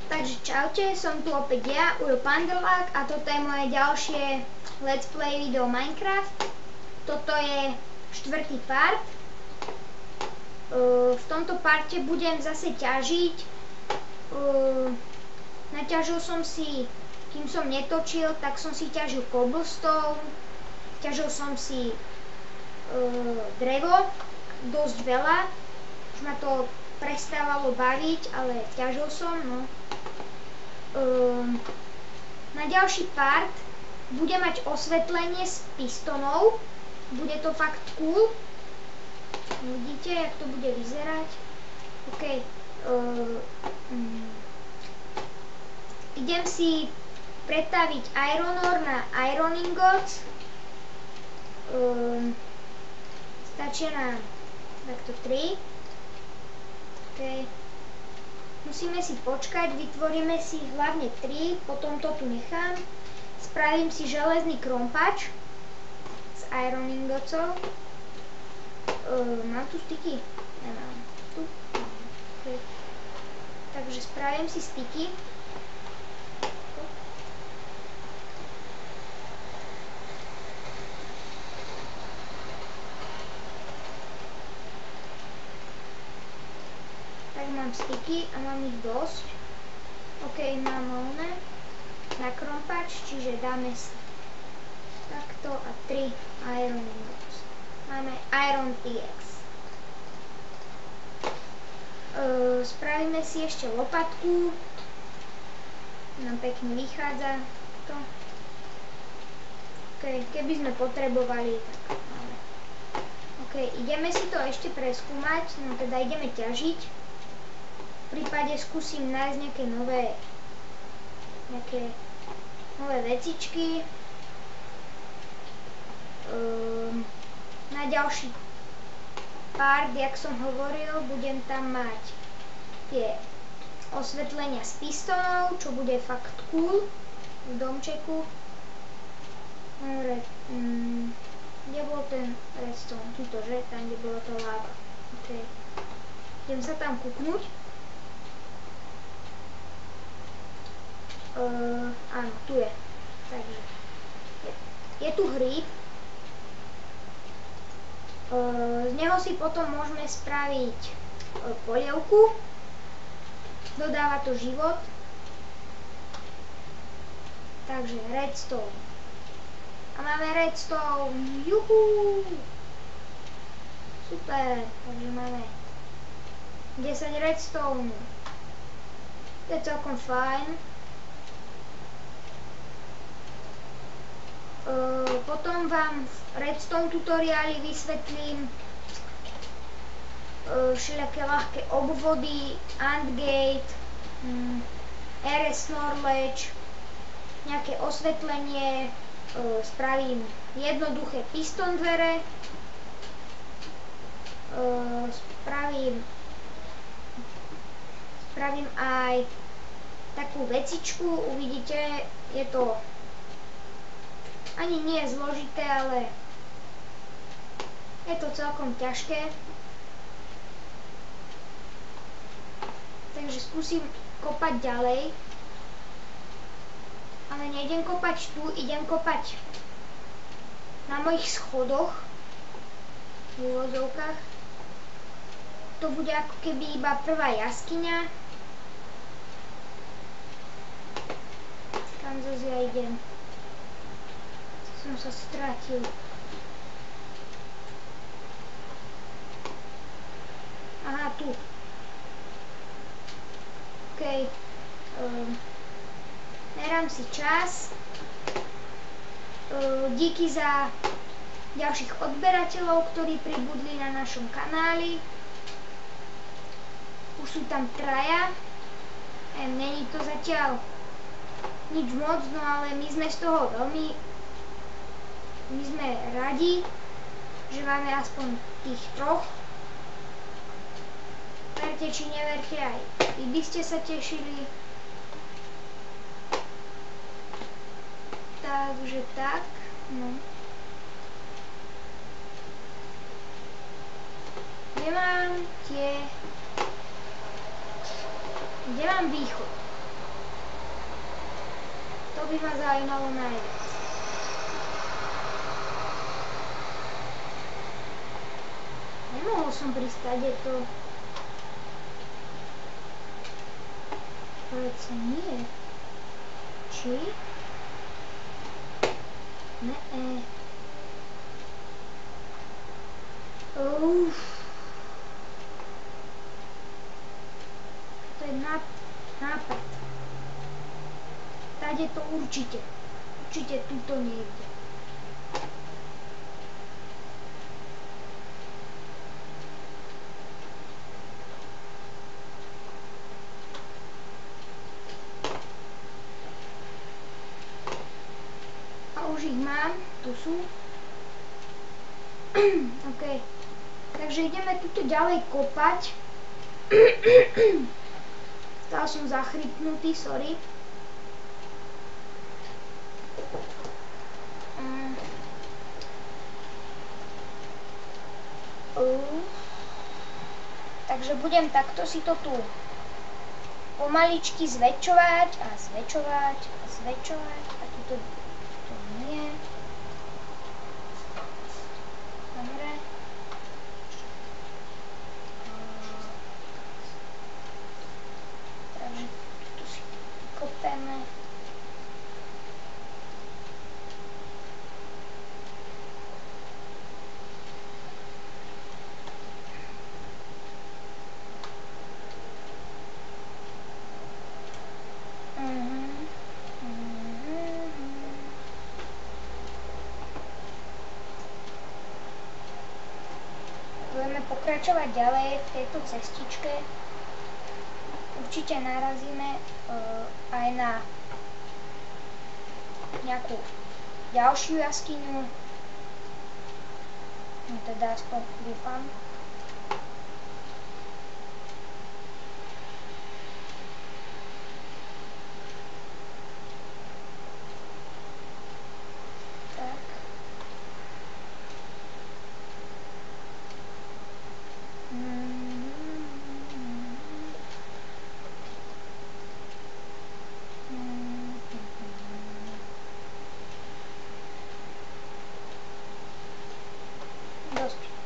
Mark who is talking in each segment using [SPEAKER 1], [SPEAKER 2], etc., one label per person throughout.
[SPEAKER 1] Takže čaute, som tu opäť ja, Ujo Panderlák, a toto je moje ďalšie Let's Play video Minecraft. Toto je 4. part. V tomto parte budem zase ťažiť. Naťažil som si, kým som netočil, tak som si ťažil cobblestone. Ťažil som si drevo, dosť veľa. Už ma to prestávalo baviť, ale ťažil som, no. Na ďalší part bude mať osvetlenie s pistonov. Bude to fakt cool. Vidíte, jak to bude vyzerať. OK. Idem si pretaviť iron ore na iron ingots. Stačia nám takto 3. OK. Musíme si počkať, vytvoríme si hlavne 3, potom to tu nechám. Spravím si železný krompač z iron ingotsov. Mám tu styky? Nemám. Tu? Okay. Takže spravím si styky. Mám styky a mám ich dosť. OK, mám oné na krompač, čiže dáme si takto a 3 iron ingots. Máme iron pickaxe. Spravíme si ešte lopatku. Nám pekne vychádza to. OK, keby sme potrebovali, tak máme. OK, ideme si to ešte preskúmať, no teda ideme ťažiť. V prípade skúsim nájsť nejaké nové vecičky. Na ďalší part, jak som hovoril, budem tam mať tie osvetlenia z pistonov, čo bude fakt cool v domčeku. Kde bol ten redstone? Tuto, že? Tam, kde bola tá láva. OK. Idem sa tam kúknuť. Áno, tu je. Takže je tu hríb. Z neho si potom môžeme spraviť polievku. Dodáva to život. Takže redstone. A máme redstone. Juhu! Super. Takže máme 10 redstone. To je celkom fajn. Potom vám v redstone tutoriáli vysvetlím všelijaké ľahké obvody, AND-gate, RS knowledge, nejaké osvetlenie, spravím jednoduché piston dvere, spravím aj takú vecičku, uvidíte, je to ani nie je zložité, ale je to celkom ťažké. Takže skúsim kopať ďalej. Ale nejdem kopať tu, idem kopať na mojich schodoch, v úvodzovkách. To bude ako keby iba prvá jaskyňa. Kam zase ja idem? Som sa stratil. Aha, tu. OK. Merám si čas. Díky za ďalších odberateľov, ktorí pribudli na našom kanáli. Už sú tam 3. Není to zatiaľ nič moc, no ale my sme z toho veľmi radi, že máme aspoň tých 3. Verte či neverte, aj vy by ste sa tešili. Takže tak, no. Kde mám východ? To by ma zaujímalo najviac. Nemohol som pristať, je to... Prečo nie? Či? Ne. To je nápad. Tady to určite. Určite tuto niekde. Už ich mám, tu sú. OK. Takže ideme tuto ďalej kopať. Stále som zachrypnutý, sorry. Takže budem takto si to tu pomaličky zväčšovať a zväčšovať a zväčšovať a tuto nie. Dobre. Takže tu si kopeme. Pokračovať ďalej v tejto cestičke. Určite narazíme aj na nejakú ďalšiu jaskyňu. No teda aspoň dúfam.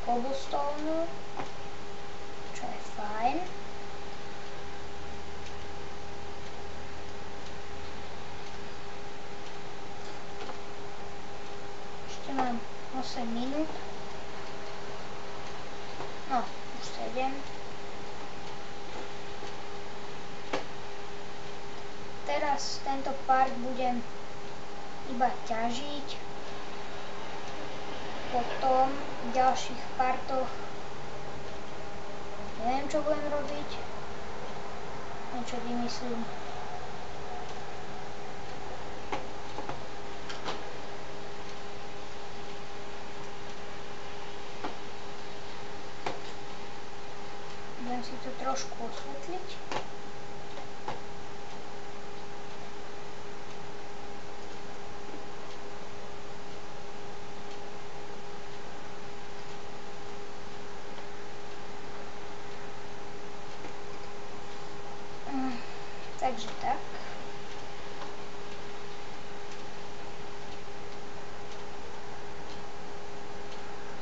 [SPEAKER 1] Cobblestone, čo je fajn. Ešte mám 8 minút. No, už 7. Teraz tento part budem iba ťažiť. Potom v ďalších partoch neviem, čo budem robiť. Niečo vymyslím. Budem si to trošku osvetliť. Takže tak.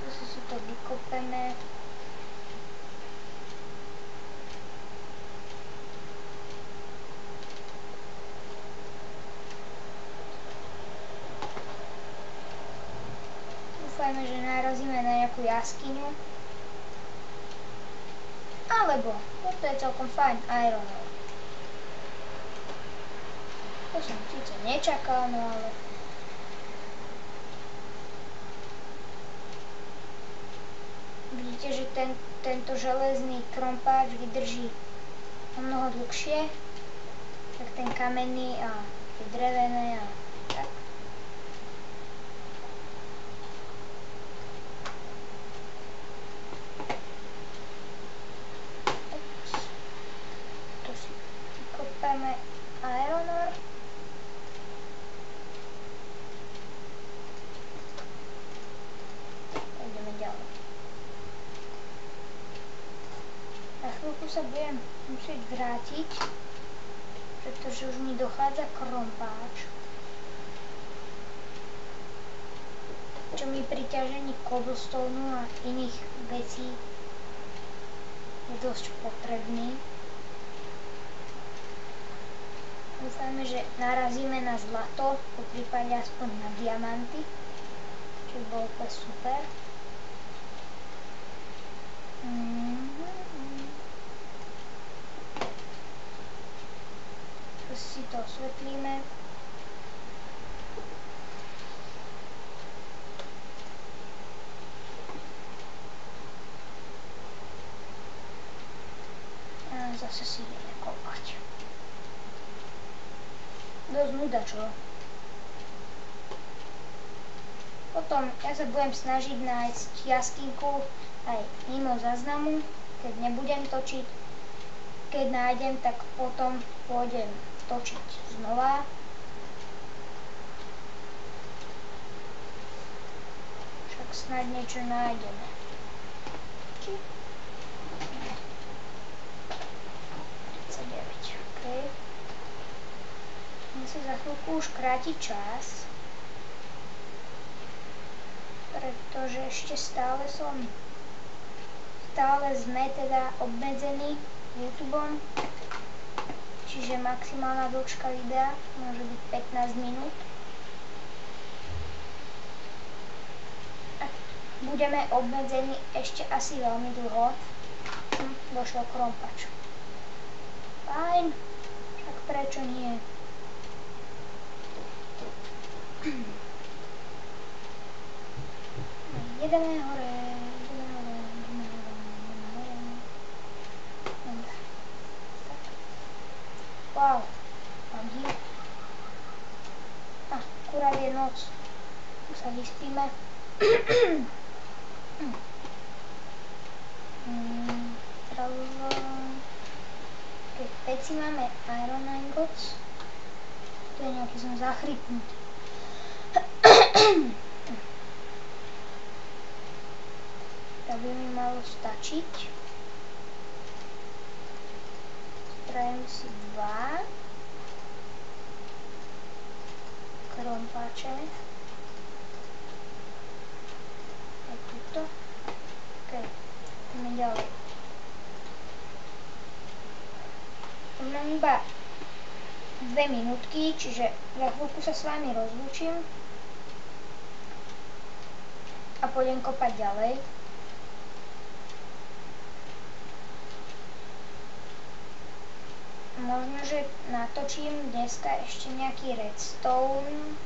[SPEAKER 1] Zase si to vykopeme. Dúfajme, že narazíme na nejakú jaskyňu. Alebo, toto je celkom fajn, iron ore. To som síce nečakal, no ale... Vidíte, že tento železný krompáč vydrží o mnoho dlhšie, tak ten kamenný a tie drevené a tak. Ups. Tu si vykopeme iron ore. Chvíľku sa budem musieť vrátiť, pretože už mi dochádza krompáč. čo mi pri ťažení cobblestone a iných vecí je dosť potrebný. Dúfajme, že narazíme na zlato, po prípade aspoň na diamanty, čo by bolo úplne super. Si to osvetlíme. A zase si ideme kopať. Dosť nuda, čo? Potom ja sa budem snažiť nájsť jaskynku aj mimo záznamu, keď nebudem točiť. Keď nájdem, tak potom pôjdem točiť znova. Však snáď niečo nájdeme. Či? 39, ok. Mne sa za chvíľku už kráti čas, pretože ešte stále sme teda obmedzení YouTubeom, čiže maximálna dĺžka videa môže byť 15 minút. A budeme obmedzení ešte asi veľmi dlho. Došiel krompač. Fajn, však prečo nie? Jedeme hore. Wow, mám díl. Akurát je noc. Tu sa vyspíme. Keď v peci máme iron ingots, to je nejaký som zachrypnutý. To by mi malo stačiť. Spravím si 2 krompáče. Je tuto. Ok, ideme ďalej. Už mám iba 2 minútky, čiže za chvíľku sa s vami rozlúčim a pôjdem kopať ďalej. Možno, že natočím dneska ešte nejaký redstone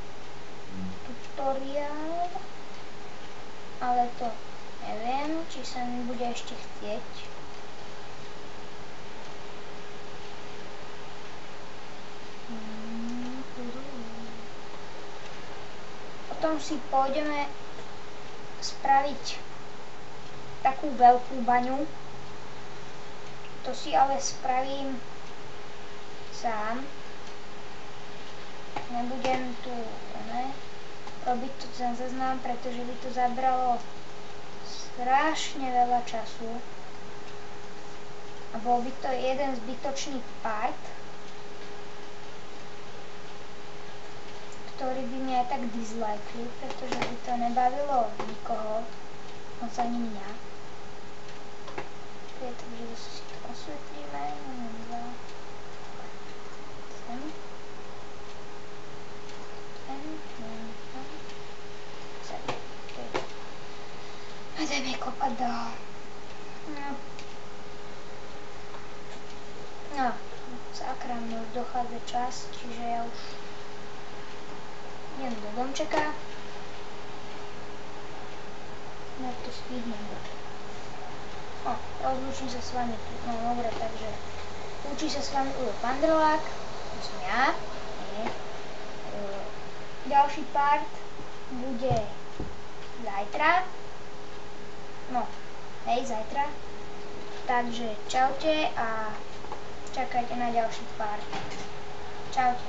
[SPEAKER 1] tutoriál, ale to neviem, či sa mi bude ešte chcieť. Potom si pôjdeme spraviť takú veľkú baňu. To si ale spravím sám. Nebudem tu robiť to za záznam, pretože by to zabralo strašne veľa času. A bol by to jeden zbytočný part, ktorý by mi aj tak dislikli, pretože by to nebavilo nikoho, moc ani mňa. Takže zase si to osvetlíme. A ideme kopať dál. No, sakra, mne už dochádza čas, čiže ja už idem do domčeka. No to stihnem. Rozlúčim sa s vami tu. No dobre, takže lúči sa s vami Ujo Pandrolák. To som ja. Ďalší part bude zajtra. No, hej, zajtra. Takže čaute a čakajte na ďalší part. Čaute.